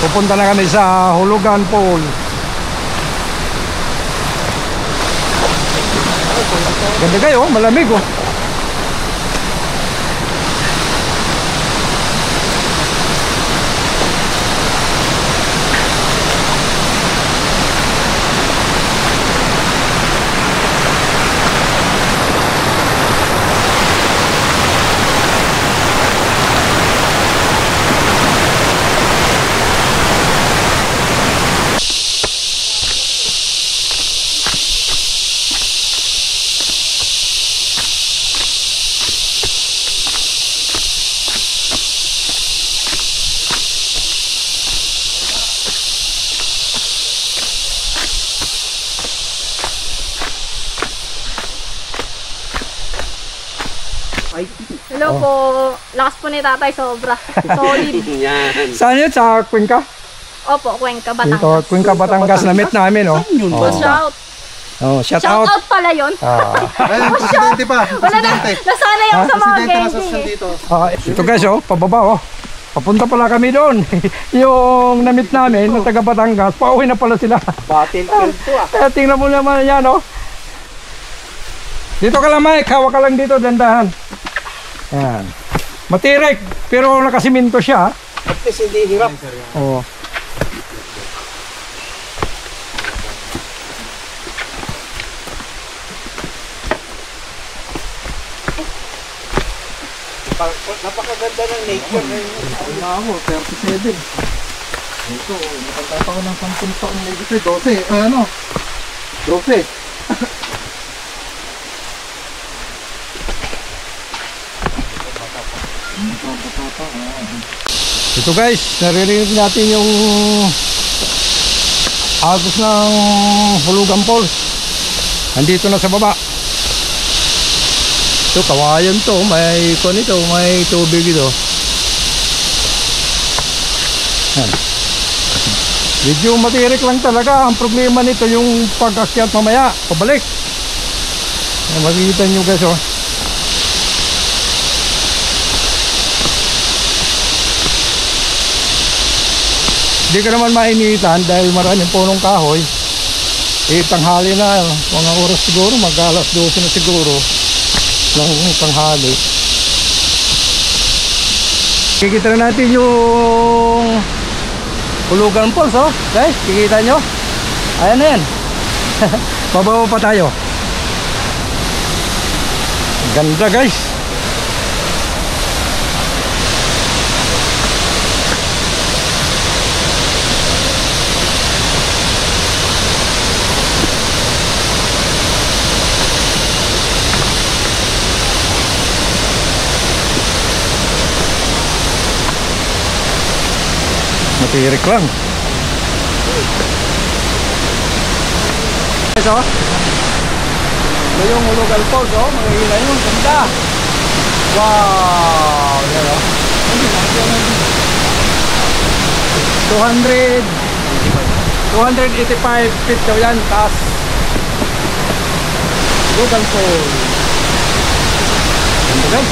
Pupunta na kami sa Hulugan Pool. Ganda kayo, malamig oh. Hello po. Lakas po ni tatay sobra. Solid. Saan yun? Sa Cuenca? Opo, Cuenca, Dito, Batangas. Cuenca, Batangas na meet namin oh. Shout. Oh, shout Shout out. out pala yun. Presidente pa. Wala na. Nasana yung sa mga genging eh. Dito. Ito guys oh, pababa oh. Papunta pala kami doon. Yung na-meet namin na taga Batangas, pauwi na pala sila. Battlefield to ah. Kaya tingnan mo naman yan oh. Dito ka lang Mike, hawak ka lang dito, dandahan. Yan. Matirik, pero nakasiminto siya. At least hindi hirap. Oo. Napakaganda ng nature na yun. Ako na ako, 37. Ito, nakatapa ko ng 10 taon na dito. 12, ano? 12. Ito guys, naririnig natin yung agos ng Hulugan Falls. Nandito na sa baba. Ito, kawayan to. May kon ito, may tubig ito. Yan. Medyo matirik lang talaga. Ang problema nito yung pag-akyat mamaya, pabalik. Yan, makikita nyo guys oh. Hindi ka naman mainitan dahil maraming punong kahoy. Tanghali na, mga oras siguro, mag-alas 12 na siguro ng tanghali. Kikita na natin yung Hulugan Falls oh. Guys, kikita nyo? Ayan na yan. Bababa pa tayo. Ganda guys. Matirik lang. Ito yung Hulugan Falls oh, mga ilan yun, ganda. Wow, yan oh. 285 feet daw yan, taas. Hulugan Falls. Ganda guys.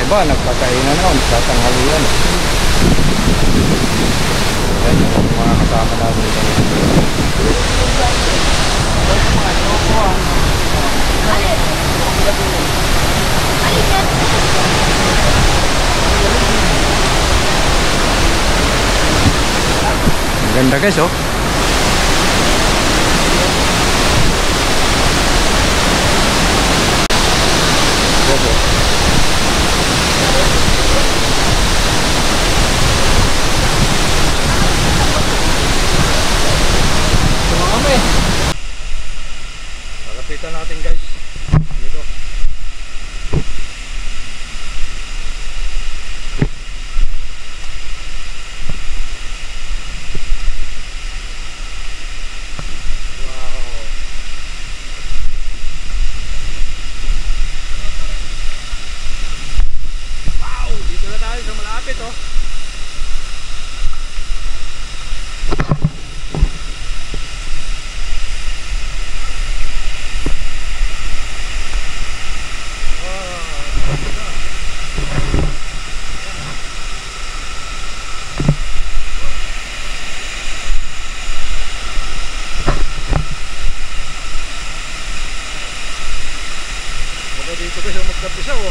Iba, nagkakainan na, nagtatanghalian. Yan yung mga kasama natin dito. Ang ganda guys oh. Palapitan natin guys. Dito. Isa oh.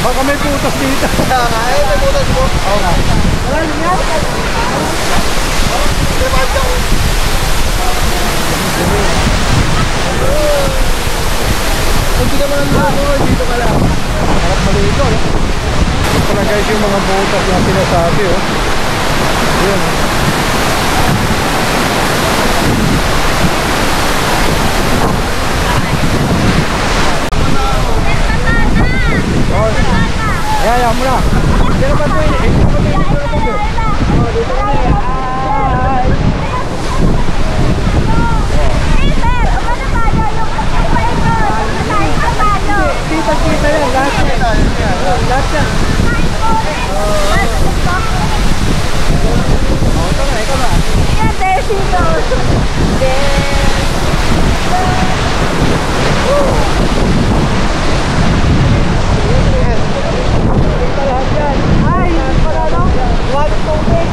Baka may putas dito. Ay, may butas mo. Oo nga. Hindi ka naman ako, dito ka lang. Harap malito. Ito pala guys yung mga putas na sinasabi oh. Ayan oh. Ayan mo na. Pero ba ito eh? Ito ba ito eh? Dito ka na eh. Kita yan, lahat yan. Lahat yan. Ito na, ito na. Yan, there's ito. Kita lahat yan. Ay, wala lang. Wala tubig.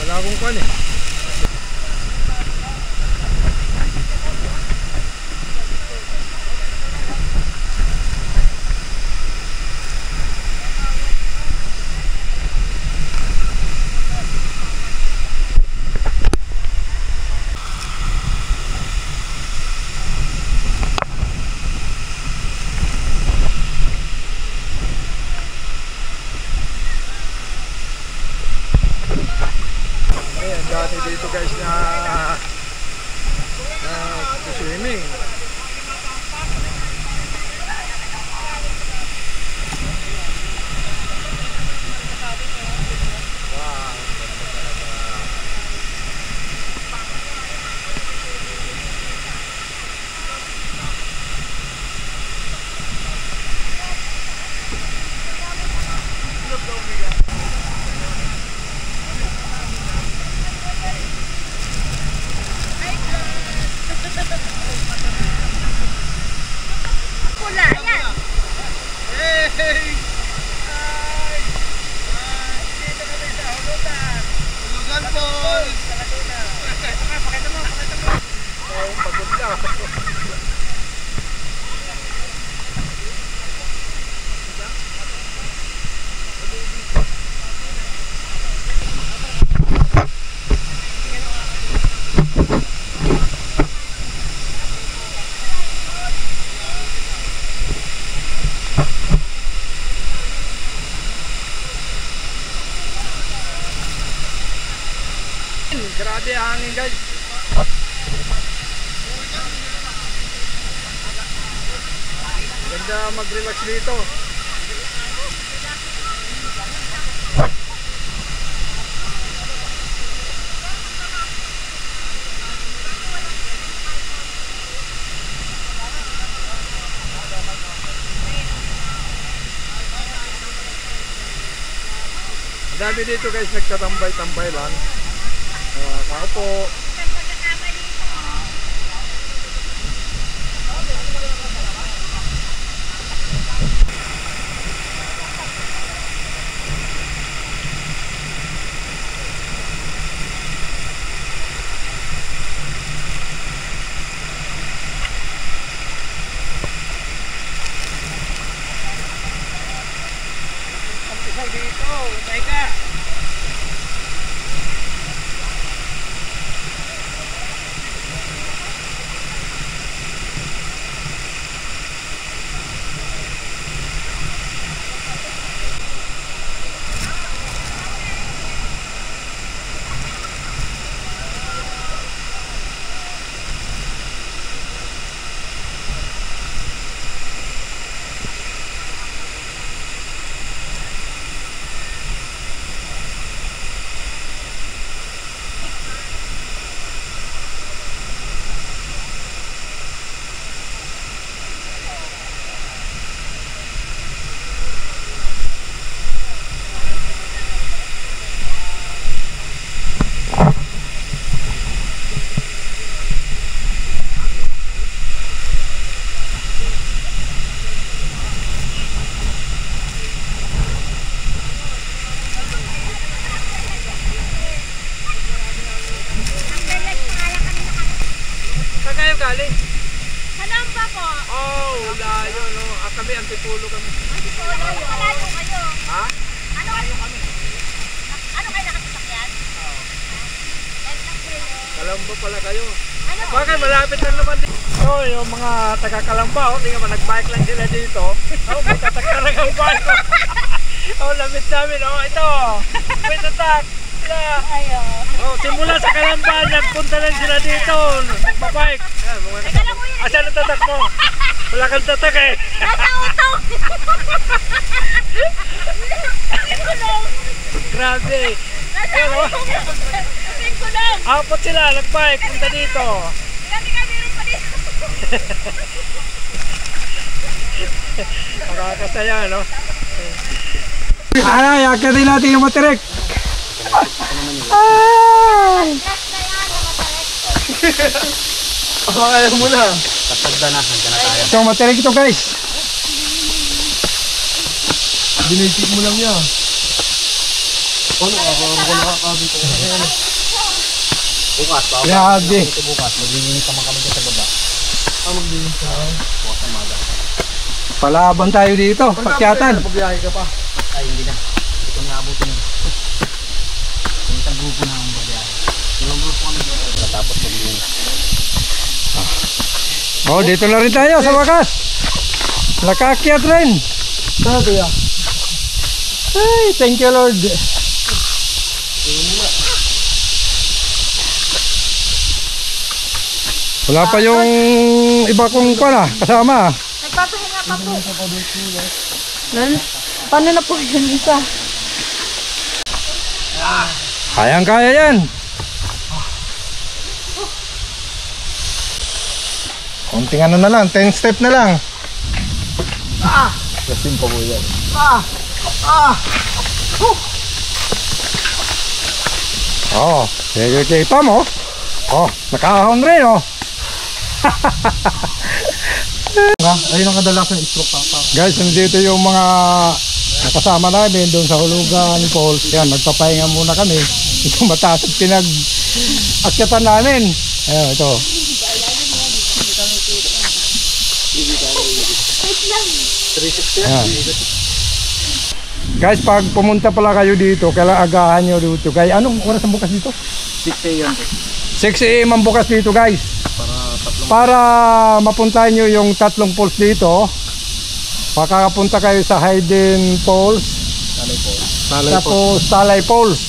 Wala akong kwan eh. Dati dito guys na swimming. Wow, Pula, yan. Grabe ang hangin guys. Ganda mag-relax dito. Dami dito guys nagtatambay-tambay lang. Tao po. Dito, teka. kami, antipulo kami. Malayo kayo. Ha? Ano kayo kami? Ano kayo nakasasakyan? Light lang kayo. Kalamba pala kayo. Ano? Bakit malapit lang naman dito? Oh, yung mga taga-Kalamba, oh, tingnan mo, nag-bike lang sila dito. Oh, may tatak talaga ang bike. Oh, lamit namin, oh, ito. May tatak. Ayo. Oh, simula sa Kalamba, nagpunta lang sila dito. Nagpa-bike. Yan, mga Teka lang, kuya. asan ang tatak mo? Wala kang tatak eh. Nasa utong. Kulong. Grabe. Nasa Ayun, oh. utong. Kasing kulong. Apat sila, nag-bike, punta dito. Tika, meron pa dito. Makakasaya, no? Ay, akitin natin yung matirek. Last na yan, nakatarek. Kaya mo na. So, matirek ito guys. Binitik mo lang yan. Ano, ako nakakabi ko. Bukas, pa. Grabe. Bukas, maglilinis naman kami sa baba. Maglinis ka. Bukas ang maga. Palaban tayo dito. Pakyatan. Pagbiyahe ka pa. Ay, hindi na. Hindi ko naabutin yun. Isang grupo na ang babiyahe. Ilang grupo kami dito. Tapos maglinis. Oh, dito na rin tayo sa wakas. Nakakyat rin. Sabi ah. Ay, thank you Lord. Wala pa yung iba kong pala kasama. Nagpapahinga pa po. Paano na po yun isa? Kayang-kaya yan. Konting ano na lang, 10 step na lang. Kasing pa mo yan. Oh, kita mo. Oh, nakahon rin oh. Ayun ang kadalasan stroke papa. Guys, nandito yung mga nakasama namin doon sa Hulugan Falls. Yan, magpapahinga muna kami. Ito mataas at pinag-akyatan namin. Ayun, ito. Ayan. Guys, pag pumunta pala kayo dito, kailangan agahan nyo dito. Guys, anong oras ang bukas dito? 6 a.m. 6 a.m. ang bukas dito guys. Para mapuntahan nyo yung tatlong falls dito. Makakapunta kayo sa Hayden Falls, tapos Talay Falls,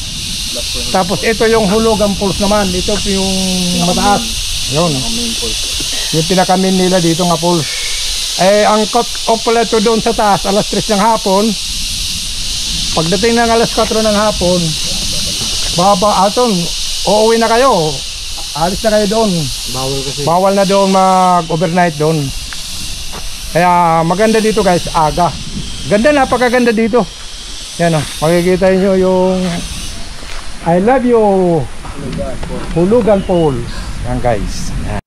tapos ito yung Hulugan Falls naman. Ito yung mataas. Yun. Yung pinakamin nila dito nga falls. Eh, ang cut off pala ito doon sa taas, alas 3 ng hapon. Pagdating ng alas 4 ng hapon, uuwi na kayo. Alis na kayo doon. Bawal na doon mag-overnight doon. Kaya maganda dito guys, aga. Ganda, napakaganda dito. Yan o, makikita nyo yung I love you Hulugan Falls. Yan guys. Yan.